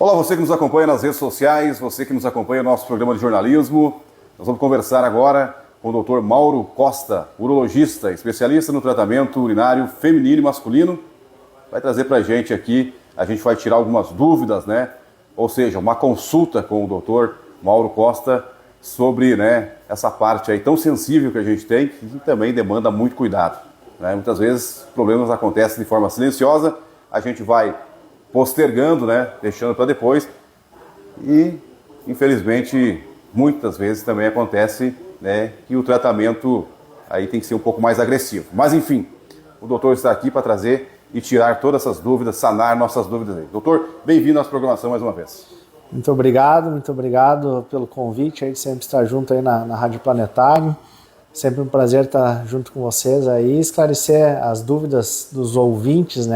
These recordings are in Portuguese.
Olá, você que nos acompanha nas redes sociais, você que nos acompanha no nosso programa de jornalismo. Nós vamos conversar agora com o Dr. Mauro Costa, urologista, especialista no tratamento urinário feminino e masculino. Vai trazer pra gente aqui, a gente vai tirar algumas dúvidas, né? Ou seja, uma consulta com o Dr. Mauro Costa sobre, essa parte aí tão sensível que a gente tem, que também demanda muito cuidado, né? Muitas vezes problemas acontecem de forma silenciosa, a gente vai postergando, deixando para depois e, infelizmente, muitas vezes também acontece, que o tratamento aí tem que ser um pouco mais agressivo. Mas, enfim, o doutor está aqui para trazer e tirar todas essas dúvidas, sanar nossas dúvidas aí. Doutor, bem-vindo à nossa programação mais uma vez. Muito obrigado pelo convite aí de sempre estar junto aí na Rádio Planetário. Sempre um prazer estar junto com vocês aí, esclarecer as dúvidas dos ouvintes,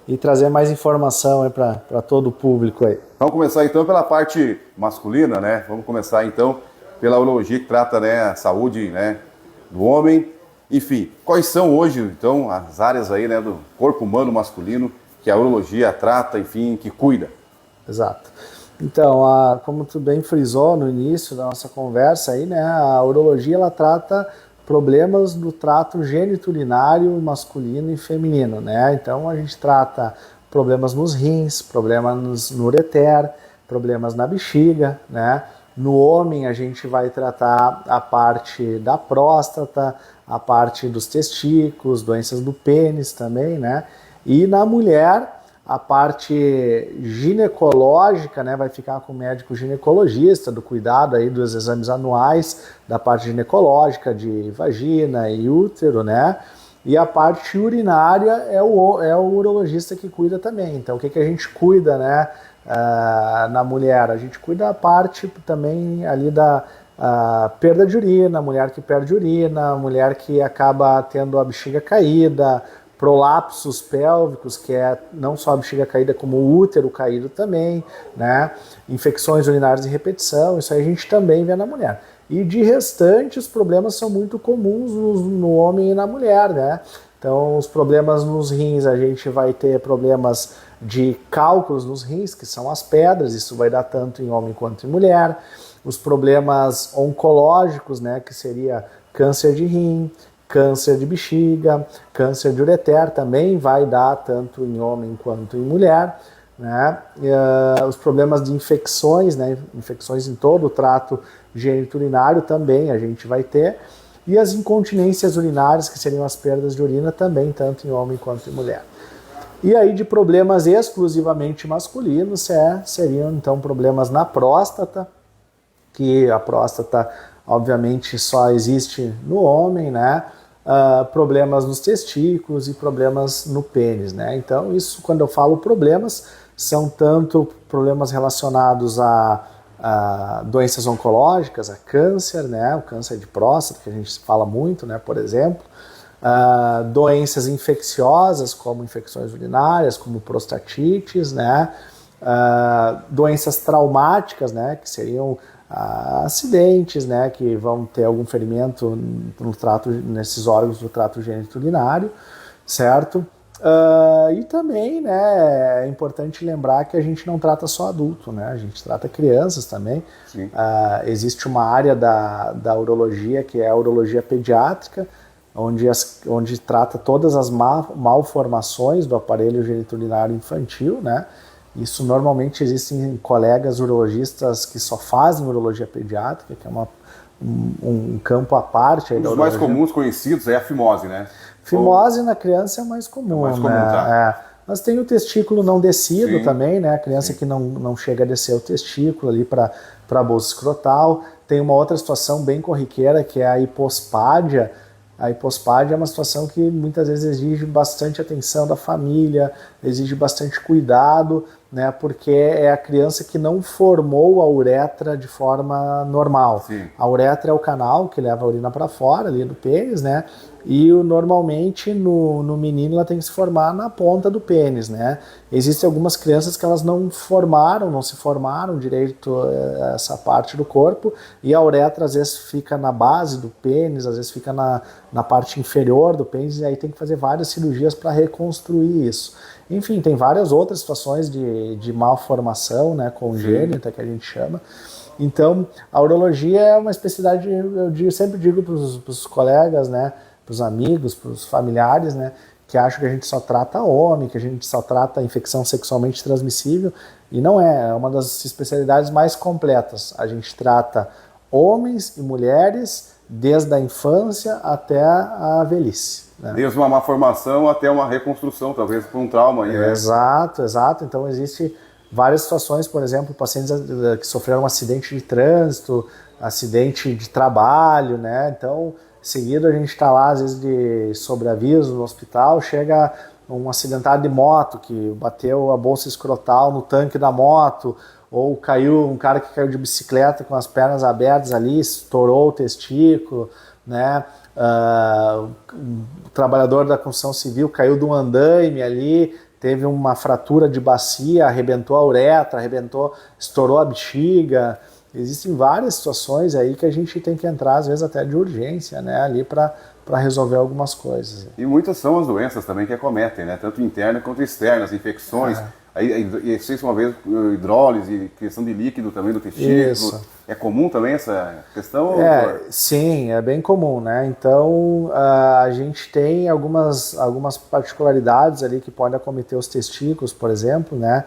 e trazer mais informação aí para todo o público aí. Vamos começar então pela parte masculina, Vamos começar então pela urologia que trata, a saúde, do homem. Enfim, quais são hoje então as áreas aí, do corpo humano masculino que a urologia trata, enfim, que cuida? Exato. Então, como tu bem frisou no início da nossa conversa aí, a urologia ela trata problemas do trato geniturinário masculino e feminino, Então a gente trata problemas nos rins, problemas no ureter, problemas na bexiga, No homem a gente vai tratar a parte da próstata, a parte dos testículos, doenças do pênis também, E na mulher a parte ginecológica, vai ficar com o médico ginecologista, do cuidado aí dos exames anuais, da parte ginecológica, de vagina e útero, E a parte urinária é o urologista que cuida também. Então, o que a gente cuida, na mulher? A gente cuida a parte também ali da perda de urina, a mulher que perde urina, a mulher que acaba tendo a bexiga caída, prolapsos pélvicos, que é não só a bexiga caída, como o útero caído também, Infecções urinárias de repetição, isso aí a gente também vê na mulher. E de restante, os problemas são muito comuns no homem e na mulher, Então, os problemas nos rins, a gente vai ter problemas de cálculos nos rins, que são as pedras, isso vai dar tanto em homem quanto em mulher. Os problemas oncológicos, que seria câncer de rim, câncer de bexiga, câncer de ureter também vai dar tanto em homem quanto em mulher, os problemas de infecções, infecções em todo o trato geniturinário também a gente vai ter, e as incontinências urinárias, que seriam as perdas de urina também, tanto em homem quanto em mulher. E aí de problemas exclusivamente masculinos seriam então problemas na próstata, que a próstata obviamente só existe no homem, problemas nos testículos e problemas no pênis, Então isso, quando eu falo problemas, são tanto problemas relacionados a doenças oncológicas, a câncer, o câncer de próstata, que a gente fala muito, por exemplo, doenças infecciosas, como infecções urinárias, como prostatites, doenças traumáticas, que seriam acidentes, que vão ter algum ferimento no trato, nesses órgãos do trato geniturinário, certo? E também, é importante lembrar que a gente não trata só adulto, a gente trata crianças também. Existe uma área da urologia que é a urologia pediátrica, onde trata todas as malformações do aparelho geniturinário infantil, Isso normalmente existem colegas urologistas que só fazem urologia pediátrica, que é um campo à parte. Um dos mais comuns conhecidos é a fimose, Fimose na criança é mais comum. É mais comum, tá? Mas tem o testículo não descido também, A criança que não chega a descer o testículo ali para a bolsa escrotal. Tem uma outra situação bem corriqueira, que é a hipospádia. A hipospádia é uma situação que muitas vezes exige bastante atenção da família, exige bastante cuidado, porque é a criança que não formou a uretra de forma normal. Sim. A uretra é o canal que leva a urina para fora, ali do pênis, e normalmente no menino ela tem que se formar na ponta do pênis, né? Existem algumas crianças que elas não se formaram direito essa parte do corpo, e a uretra às vezes fica na base do pênis, às vezes fica na parte inferior do pênis, e aí tem que fazer várias cirurgias para reconstruir isso. Enfim, tem várias outras situações de malformação, né, congênita, que a gente chama. Então, a urologia é uma especialidade, sempre digo para os colegas, né, para os amigos, para os familiares, né, que acham que a gente só trata homem, que a gente só trata infecção sexualmente transmissível, e não é uma das especialidades mais completas. A gente trata homens e mulheres desde a infância até a velhice. Né? Desde uma má formação até uma reconstrução, talvez por um trauma. Aí, né? Exato. Então, existe várias situações, por exemplo, pacientes que sofreram um acidente de trânsito, acidente de trabalho, né? Então, seguido a gente está lá, às vezes, de sobreaviso no hospital, chega um acidentado de moto que bateu a bolsa escrotal no tanque da moto, ou caiu um cara que caiu de bicicleta com as pernas abertas ali, estourou o testículo, né? O trabalhador da construção civil caiu de um andaime ali, teve uma fratura de bacia, arrebentou a uretra, estourou a bexiga. Existem várias situações aí que a gente tem que entrar, às vezes até de urgência, né, ali para resolver algumas coisas. E muitas são as doenças também que acometem, né, tanto internas quanto externas, infecções. Aí, uma vez, hidrólise, questão de líquido também do testículo. Isso. É comum também essa questão? Sim, é bem comum, né? Então, a gente tem algumas particularidades ali que podem acometer os testículos, por exemplo, né?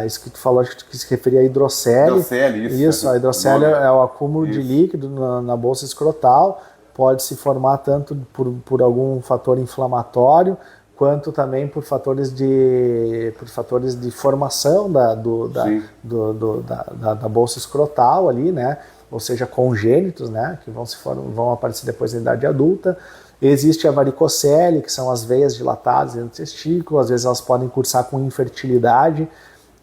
Isso que tu falou, acho que se referia a hidrocele. Hidrocele, isso. Isso, a hidrocele é o acúmulo de líquido na bolsa escrotal, pode se formar tanto por algum fator inflamatório, quanto também por fatores de formação da bolsa escrotal ali, né? Ou seja, congênitos, né? Que vão aparecer depois da idade adulta. Existe a varicocele, que são as veias dilatadas dentro do testículo, às vezes elas podem cursar com infertilidade,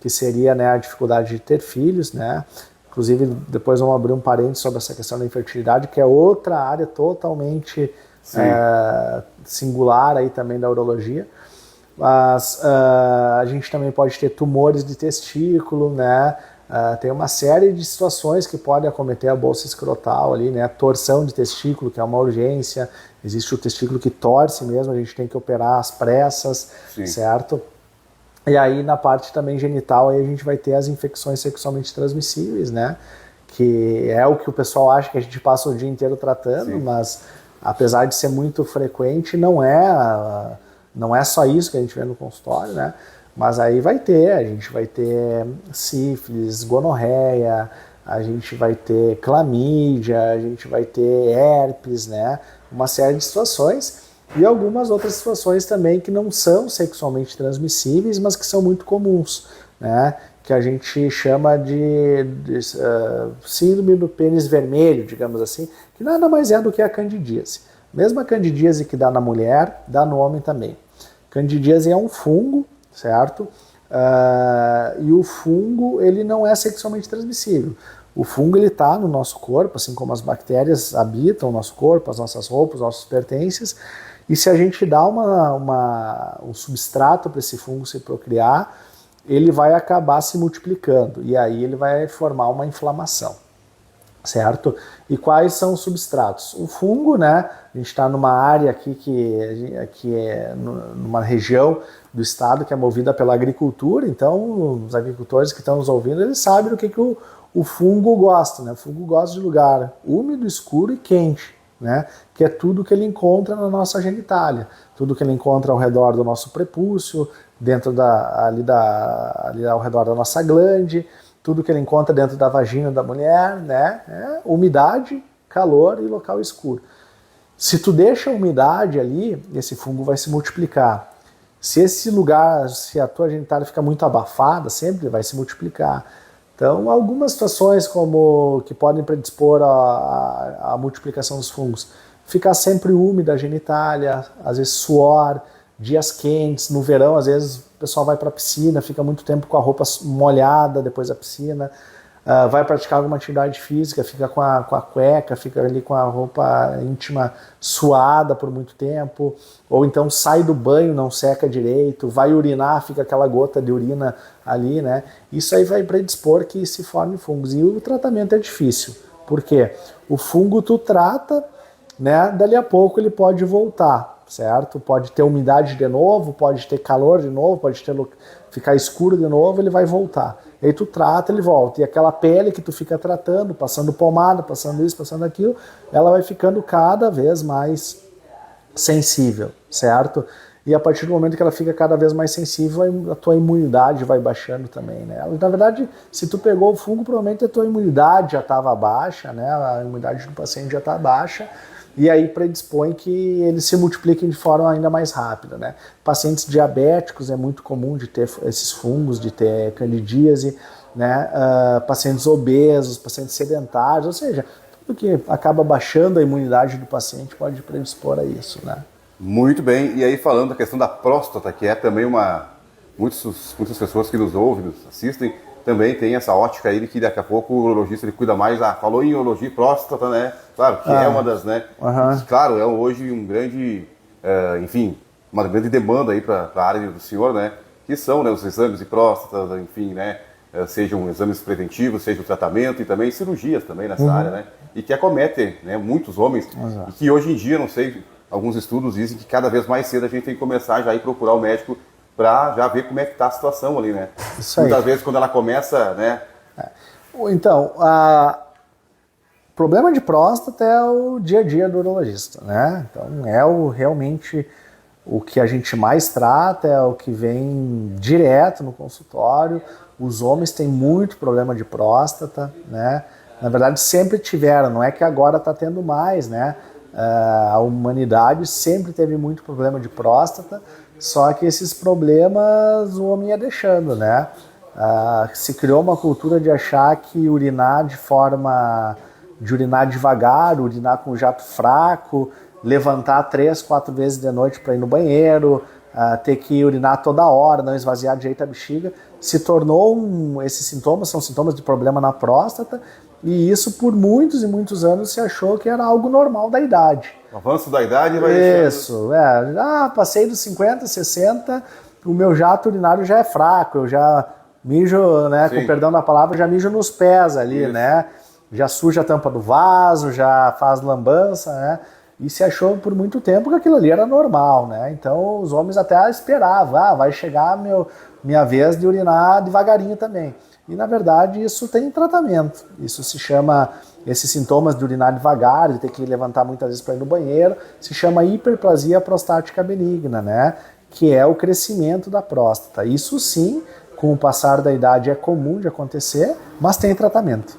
que seria, né, a dificuldade de ter filhos, né? Inclusive, depois vamos abrir um parênteses sobre essa questão da infertilidade, que é outra área totalmente singular aí também da urologia. Mas a gente também pode ter tumores de testículo, né? Tem uma série de situações que podem acometer a bolsa escrotal ali, né? Torção de testículo, que é uma urgência. Existe o testículo que torce mesmo, a gente tem que operar às pressas, certo? E aí na parte também genital aí a gente vai ter as infecções sexualmente transmissíveis, né? Que é o que o pessoal acha que a gente passa o dia inteiro tratando, mas apesar de ser muito frequente, não é só isso que a gente vê no consultório, né? Mas aí a gente vai ter sífilis, gonorreia, a gente vai ter clamídia, a gente vai ter herpes, né? Uma série de situações e algumas outras situações também que não são sexualmente transmissíveis, mas que são muito comuns, né? Que a gente chama de síndrome do pênis vermelho, digamos assim, que nada mais é do que a candidíase. Mesma candidíase que dá na mulher, dá no homem também. Candidíase é um fungo, certo? E o fungo, ele não é sexualmente transmissível. O fungo, ele está no nosso corpo, assim como as bactérias habitam o nosso corpo, as nossas roupas, os nossos pertences, e se a gente dá um substrato para esse fungo se procriar, ele vai acabar se multiplicando, e aí ele vai formar uma inflamação, certo? E quais são os substratos? O fungo, né? A gente está numa área aqui que é numa região do estado que é movida pela agricultura, então os agricultores que estão nos ouvindo, eles sabem do que o fungo gosta, né? O fungo gosta de lugar úmido, escuro e quente, né? Que é tudo que ele encontra na nossa genitália, tudo que ele encontra ao redor do nosso prepúcio, dentro ali ao redor da nossa glande, tudo que ele encontra dentro da vagina da mulher, né? Umidade, calor e local escuro. Se tu deixa a umidade ali, esse fungo vai se multiplicar. Se a tua genitália fica muito abafada, sempre vai se multiplicar. Então, algumas situações que podem predispor à multiplicação dos fungos. Ficar sempre úmida a genitália, às vezes suor, dias quentes, no verão às vezes o pessoal vai para a piscina, fica muito tempo com a roupa molhada depois da piscina. vai praticar alguma atividade física, fica com a cueca, fica ali com a roupa íntima suada por muito tempo, ou então sai do banho, não seca direito, vai urinar, fica aquela gota de urina ali, né? Isso aí vai predispor que se forme fungos. E o tratamento é difícil. Por quê? O fungo tu trata, né? Dali a pouco ele pode voltar, certo? Pode ter umidade de novo, pode ter calor de novo, pode ficar escuro de novo, ele vai voltar. E aí tu trata, ele volta. E aquela pele que tu fica tratando, passando pomada, passando isso, passando aquilo, ela vai ficando cada vez mais sensível, certo? E a partir do momento que ela fica cada vez mais sensível, a tua imunidade vai baixando também, né? Na verdade, se tu pegou o fungo, provavelmente a tua imunidade já estava baixa, né? A imunidade do paciente já está baixa, e aí predispõe que eles se multipliquem de forma ainda mais rápida, né? Pacientes diabéticos é muito comum de ter esses fungos, de ter candidíase, né? Pacientes obesos, pacientes sedentários, ou seja, tudo que acaba baixando a imunidade do paciente pode predispor a isso, né? Muito bem, e aí falando da questão da próstata, que é também muitas pessoas que nos ouvem, nos assistem, também tem essa ótica aí de que daqui a pouco o urologista ele cuida mais, falou em urologia e próstata, né? Claro, que é uma das, né? Claro, é hoje um grande, enfim, uma grande demanda aí para a área do senhor, né? Que são, né, os exames de próstata, enfim, né? Sejam exames preventivos, seja o tratamento e também cirurgias também nessa área, né? E que acometem, né, muitos homens. E que hoje em dia, não sei, alguns estudos dizem que cada vez mais cedo a gente tem que começar já a ir procurar o médico para já ver como é que está a situação ali, né? Isso aí. Muitas vezes quando ela começa, né? Então, o problema de próstata é o dia a dia do urologista, né? Então realmente o que a gente mais trata, é o que vem direto no consultório. Os homens têm muito problema de próstata, né? Na verdade sempre tiveram, não é que agora está tendo mais, né? A humanidade sempre teve muito problema de próstata, só que esses problemas o homem ia deixando, né? Se criou uma cultura de achar que urinar urinar devagar, urinar com jato fraco, levantar 3, 4 vezes de noite para ir no banheiro, ter que urinar toda hora, não esvaziar direito a bexiga, se tornou esses sintomas são sintomas de problema na próstata, e isso por muitos e muitos anos se achou que era algo normal da idade. O avanço da idade vai Isso, passei dos 50, 60, o meu jato urinário já é fraco, eu já mijo, né, com perdão da palavra, já mijo nos pés ali, né, já suja a tampa do vaso, já faz lambança, né, e se achou por muito tempo que aquilo ali era normal, né, então os homens até esperavam, vai chegar minha vez de urinar devagarinho também. E na verdade isso tem tratamento, isso se chama, esses sintomas de urinar devagar, de ter que levantar muitas vezes para ir no banheiro, se chama hiperplasia prostática benigna, né? Que é o crescimento da próstata. Isso sim, com o passar da idade é comum de acontecer, mas tem tratamento.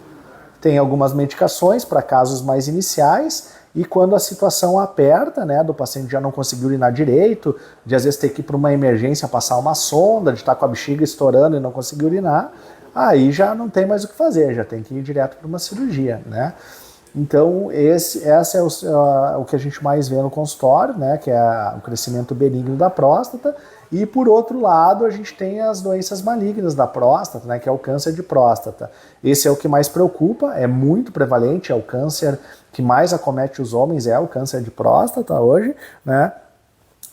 Tem algumas medicações para casos mais iniciais, e quando a situação aperta, né, do paciente já não conseguir urinar direito, de às vezes ter que ir para uma emergência passar uma sonda, de estar com a bexiga estourando e não conseguir urinar, aí já não tem mais o que fazer, já tem que ir direto para uma cirurgia, né? Então esse é o que a gente mais vê no consultório, né? Que é o crescimento benigno da próstata. E por outro lado a gente tem as doenças malignas da próstata, né? Que é o câncer de próstata. Esse é o que mais preocupa, é muito prevalente, é o câncer que mais acomete os homens, é o câncer de próstata hoje, né?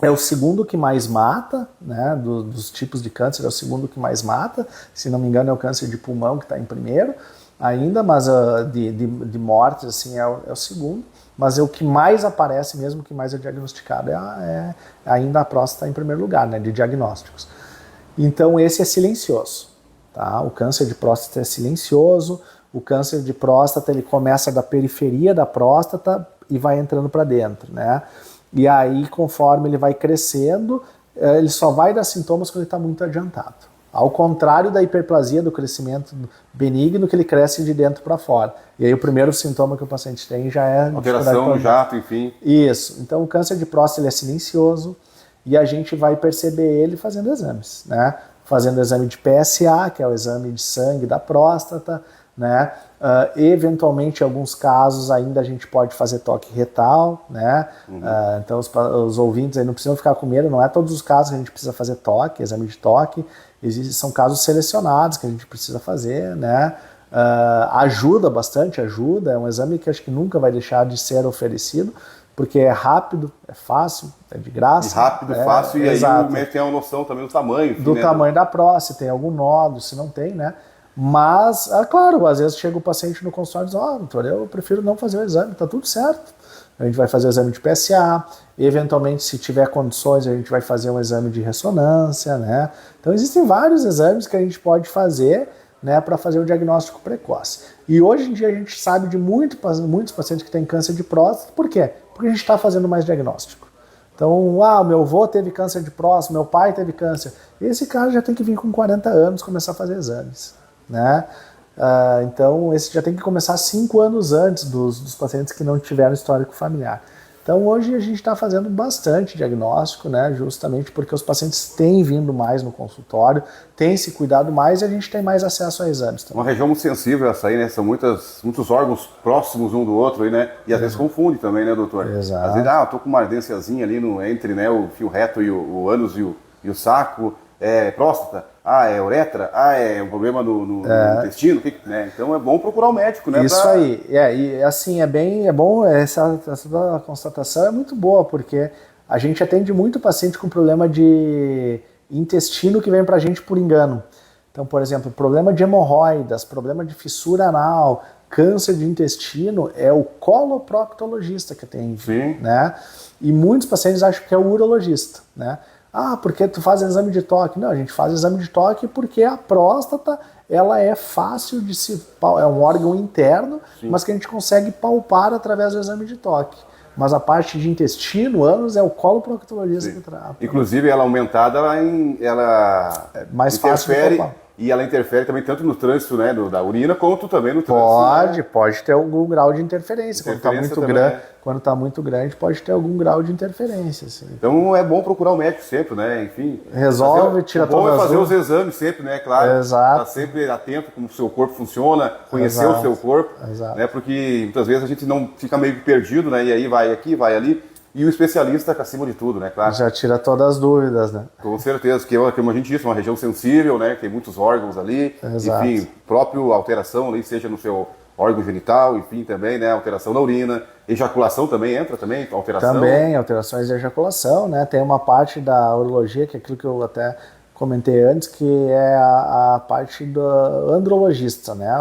É o segundo que mais mata, né, dos tipos de câncer, é o segundo que mais mata. Se não me engano, é o câncer de pulmão que está em primeiro ainda, mas de mortes assim, é o segundo. Mas é o que mais aparece mesmo, o que mais é diagnosticado, é ainda a próstata em primeiro lugar, né, de diagnósticos. Então esse é silencioso. Tá? O câncer de próstata é silencioso. O câncer de próstata ele começa da periferia da próstata e vai entrando para dentro, né? E aí, conforme ele vai crescendo, ele só vai dar sintomas quando ele está muito adiantado. Ao contrário da hiperplasia, do crescimento benigno, que ele cresce de dentro para fora. E aí o primeiro sintoma que o paciente tem já é... alteração do jato, enfim. Isso. Então o câncer de próstata ele é silencioso e a gente vai perceber ele fazendo exames, né? Fazendo o exame de PSA, que é o exame de sangue da próstata, né? Eventualmente, em alguns casos, ainda a gente pode fazer toque retal, né? Então os ouvintes aí não precisam ficar com medo, não é todos os casos que a gente precisa fazer toque, exame de toque, são casos selecionados que a gente precisa fazer, né? Ajuda bastante, ajuda. É um exame que acho que nunca vai deixar de ser oferecido, porque é rápido, é fácil, é de graça. Rápido, fácil, e aí o médico tem uma noção também do tamanho. Enfim, do tamanho da próstata, se tem algum nódulo, se não tem, né? Mas, claro, às vezes chega o paciente no consultório e diz, doutor, eu prefiro não fazer o exame, tá tudo certo. A gente vai fazer o exame de PSA, eventualmente, se tiver condições, a gente vai fazer um exame de ressonância, né? Então, existem vários exames que a gente pode fazer, né, para fazer o diagnóstico precoce. E hoje em dia a gente sabe de muitos pacientes que têm câncer de próstata, por quê? Porque a gente está fazendo mais diagnóstico. Então, meu avô teve câncer de próstata, meu pai teve câncer. Esse cara já tem que vir com 40 anos começar a fazer exames, né? Então, esse já tem que começar 5 anos antes dos pacientes que não tiveram histórico familiar. Então, hoje a gente está fazendo bastante diagnóstico, né? Justamente porque os pacientes têm vindo mais no consultório, têm se cuidado mais e a gente tem mais acesso a exames também. Uma região muito sensível essa aí, né? São muitos órgãos próximos um do outro aí, né? E às vezes confunde também, né, doutor? Exato. Às vezes, eu tô com uma ardênciazinha ali entre, né, o fio reto e o ânus e o saco, próstata, é uretra, é um problema no intestino, né? Então é bom procurar o médico, né? Isso aí, e assim, é bom, essa constatação é muito boa, porque a gente atende muito paciente com problema de intestino que vem pra gente por engano. Então, por exemplo, problema de hemorroidas, problema de fissura anal, câncer de intestino, é o coloproctologista que atende, né? E muitos pacientes acham que é o urologista, né? Porque tu faz exame de toque. Não, a gente faz exame de toque porque a próstata, ela é fácil de se... É um órgão interno, mas que a gente consegue palpar através do exame de toque. Mas a parte de intestino, ânus, é o coloproctologista que trata. Inclusive, ela aumentada, ela é mais fácil de palpar. E ela interfere também tanto no trânsito, né, da urina, quanto também no trânsito. Pode ter algum grau de interferência. Quando está muito grande, pode ter algum grau de interferência. Assim. Então é bom procurar o médico sempre, né? Enfim. Resolve, tira todas as dúvidas. É bom fazer os exames sempre, né? Claro. Exato. Estar sempre atento como o seu corpo funciona, conhecer o seu corpo. Exato. Né? Porque muitas vezes a gente não fica meio perdido, né? E aí vai aqui, vai ali. E o especialista acima de tudo, né? Claro. Já tira todas as dúvidas, né? Com certeza, que como a gente disse, uma região sensível, né? Tem muitos órgãos ali. Exato. Enfim, próprio alteração ali, seja no seu órgão genital, enfim, também, né? Alteração na urina. Ejaculação também entra, alteração? Também, alterações de ejaculação, né? Tem uma parte da urologia, que é aquilo que eu até comentei antes, que é a parte do andrologista, né?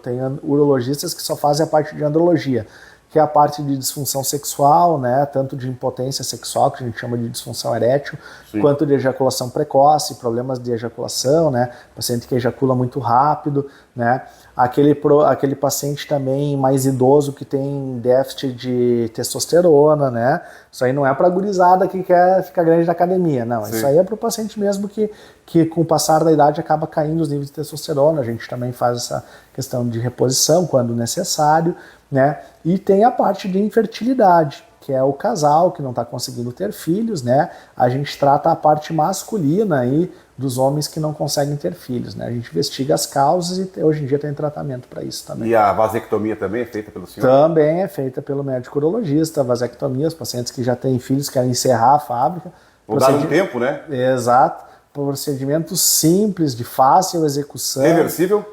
Tem urologistas que só fazem a parte de andrologia, que é a parte de disfunção sexual, né, tanto de impotência sexual, que a gente chama de disfunção erétil, quanto de ejaculação precoce, problemas de ejaculação, né, paciente que ejacula muito rápido, né, aquele paciente também mais idoso que tem déficit de testosterona, né, isso aí não é para gurizada que quer ficar grande na academia, não, isso aí é para o paciente mesmo que com o passar da idade acaba caindo os níveis de testosterona, a gente também faz essa questão de reposição quando necessário, né? E tem a parte de infertilidade, que é o casal que não está conseguindo ter filhos, né? A gente trata a parte masculina aí dos homens que não conseguem ter filhos, né? A gente investiga as causas e hoje em dia tem tratamento para isso também. E a vasectomia também é feita pelo senhor? Também é feita pelo médico urologista, a vasectomia, os pacientes que já têm filhos querem encerrar a fábrica. Vou dar um tempo, né? Exato. Procedimento simples, de fácil execução. Reversível?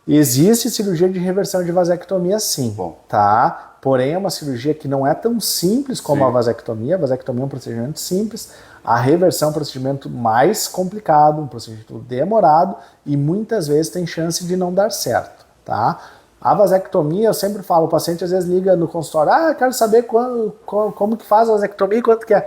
Existe cirurgia de reversão de vasectomia, sim. Tá? Porém, é uma cirurgia que não é tão simples como a vasectomia. A vasectomia é um procedimento simples. A reversão é um procedimento mais complicado, um procedimento demorado e muitas vezes tem chance de não dar certo. Tá? A vasectomia, eu sempre falo, o paciente às vezes liga no consultório, quero saber como que faz a vasectomia e quanto que é.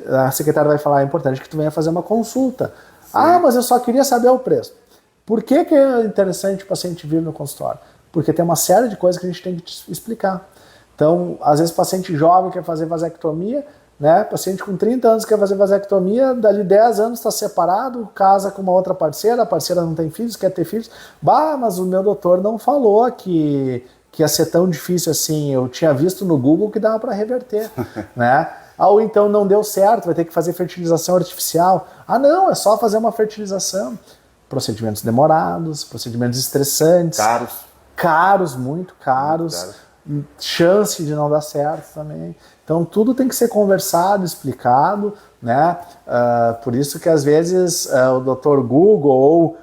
A secretária vai falar, é importante que tu venha fazer uma consulta. Mas eu só queria saber o preço. Por que é interessante o paciente vir no consultório? Porque tem uma série de coisas que a gente tem que te explicar. Então, às vezes, paciente jovem quer fazer vasectomia, né? Paciente com 30 anos quer fazer vasectomia, dali 10 anos está separado, casa com uma outra parceira, a parceira não tem filhos, quer ter filhos. Mas o meu doutor não falou que ia ser tão difícil assim. Eu tinha visto no Google que dava para reverter, né? Ou então não deu certo, vai ter que fazer fertilização artificial. Não, é só fazer uma fertilização. Procedimentos demorados, procedimentos estressantes. Caros, muito caros. Chance de não dar certo também. Então tudo tem que ser conversado, explicado, né? Por isso que às vezes o Dr. Google ou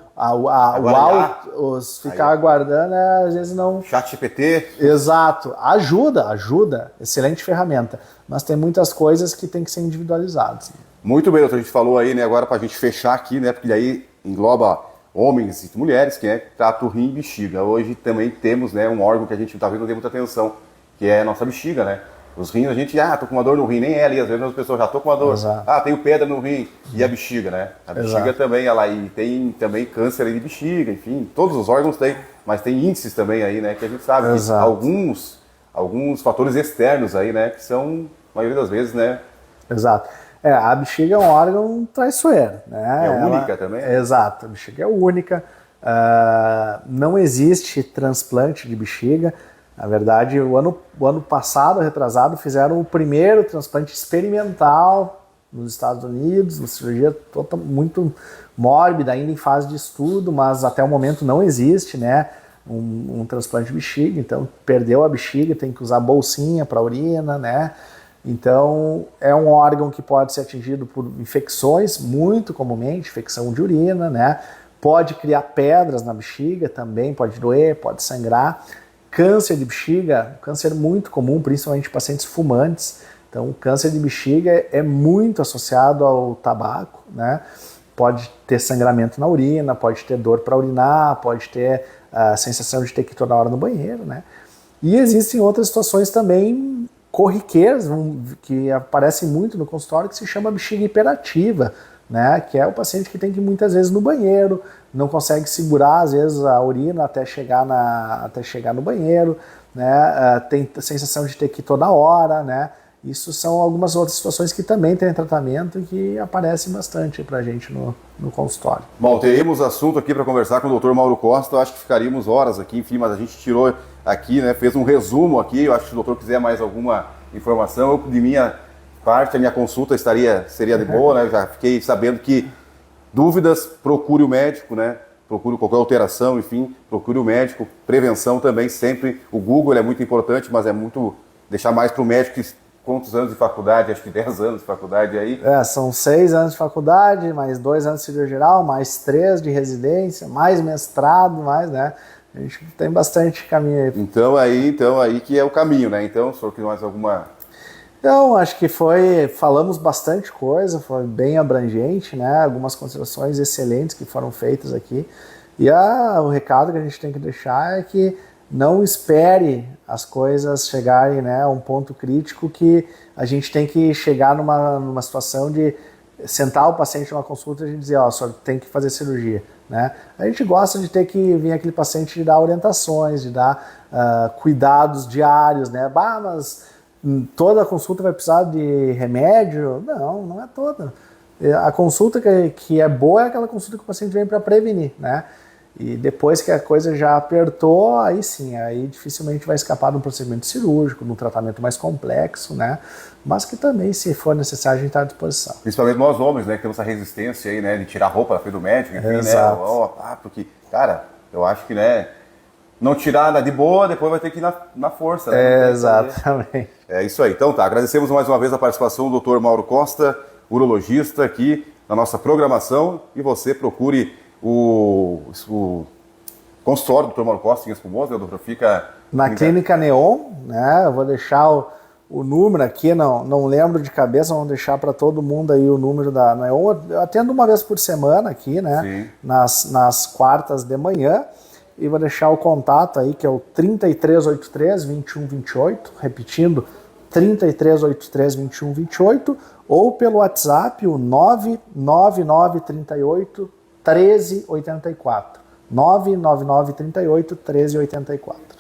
Ficar aguardando, às vezes não... ChatGPT. Exato. Ajuda. Excelente ferramenta. Mas tem muitas coisas que tem que ser individualizadas. Muito bem, doutor. A gente falou aí, né, agora para a gente fechar aqui, né, porque aí engloba homens e mulheres, que trata o rim e bexiga. Hoje também temos, né, um órgão que a gente talvez não dê muita atenção, que é a nossa bexiga, né? Os rins, a gente, tô com uma dor no rim, nem ela, e às vezes as pessoas já tô com uma dor. Exato. Tenho pedra no rim. E a bexiga, né? A bexiga Exato. também, e tem também câncer aí de bexiga, enfim, todos os órgãos têm, mas tem índices também aí, né, que a gente sabe que alguns fatores externos aí, né, que são, a maioria das vezes, né? Exato. A bexiga é um órgão traiçoeiro, né? É única também? Exato, a bexiga é única. Não existe transplante de bexiga. Na verdade, o ano passado, retrasado, fizeram o primeiro transplante experimental nos Estados Unidos, uma cirurgia muito mórbida, ainda em fase de estudo, mas até o momento não existe, né, um transplante de bexiga. Então, perdeu a bexiga, tem que usar bolsinha para urina, né? Então, é um órgão que pode ser atingido por infecções, muito comumente, infecção de urina, né? Pode criar pedras na bexiga também, pode doer, pode sangrar. Câncer de bexiga, câncer muito comum, principalmente em pacientes fumantes. Então, o câncer de bexiga é muito associado ao tabaco, né? Pode ter sangramento na urina, pode ter dor para urinar, pode ter a sensação de ter que ir toda hora no banheiro, né? E existem outras situações também corriqueiras, que aparecem muito no consultório, que se chama bexiga hiperativa, né? Que é o paciente que tem que ir muitas vezes no banheiro, não consegue segurar às vezes a urina até chegar no banheiro, né? Tem a sensação de ter que ir toda hora, né? Isso são algumas outras situações que também têm tratamento e que aparecem bastante para a gente no consultório. Bom, teríamos assunto aqui para conversar com o Dr. Mauro Costa, eu acho que ficaríamos horas aqui, enfim, mas a gente tirou aqui, né, fez um resumo aqui. Eu acho que se o doutor quiser mais alguma informação, de minha parte, a minha consulta seria de boa, né? Eu já fiquei sabendo que dúvidas, procure o médico, né? Procure qualquer alteração, enfim, procure o médico. Prevenção também, sempre. O Google é muito importante, mas é muito deixar mais para o médico que quantos anos de faculdade? Acho que 10 anos de faculdade aí. São 6 anos de faculdade, mais 2 anos de cirurgia geral, mais 3 de residência, mais mestrado, mais, né? A gente tem bastante caminho aí. Então aí que é o caminho, né? Então, se for que mais alguma... Então, acho que falamos bastante coisa, foi bem abrangente, né? Algumas considerações excelentes que foram feitas aqui. E o recado que a gente tem que deixar é que não espere as coisas chegarem, né, a um ponto crítico que a gente tem que chegar numa situação de sentar o paciente numa consulta e a gente dizer, o senhor tem que fazer cirurgia, né? A gente gosta de ter que vir aquele paciente de dar orientações, de dar cuidados diários, né? Mas toda a consulta vai precisar de remédio? Não é toda. A consulta que é boa é aquela consulta que o paciente vem para prevenir, né? E depois que a coisa já apertou, aí sim, aí dificilmente vai escapar de um procedimento cirúrgico, de um tratamento mais complexo, né? Mas que também, se for necessário, a gente está à disposição. Principalmente nós homens, né, que temos essa resistência aí, né, de tirar a roupa da frente do médico, enfim, Exato. né? Porque, cara, eu acho que, né, não tirar de boa, depois vai ter que ir na força, né? Exatamente. É isso aí. Então tá, agradecemos mais uma vez a participação do Dr. Mauro Costa, urologista, aqui na nossa programação, e você procure o consultório do Dr. Mauro Costa em Espumoso, né, doutor? Fica na Clínica Neon, né? Eu vou deixar o número aqui, não lembro de cabeça, vamos deixar para todo mundo aí o número da Neon. Eu atendo uma vez por semana aqui, né? Nas quartas de manhã. E vou deixar o contato aí, que é o 3383-2128, repetindo, 3383-2128, ou pelo WhatsApp, o 99938-1384. 99938-1384.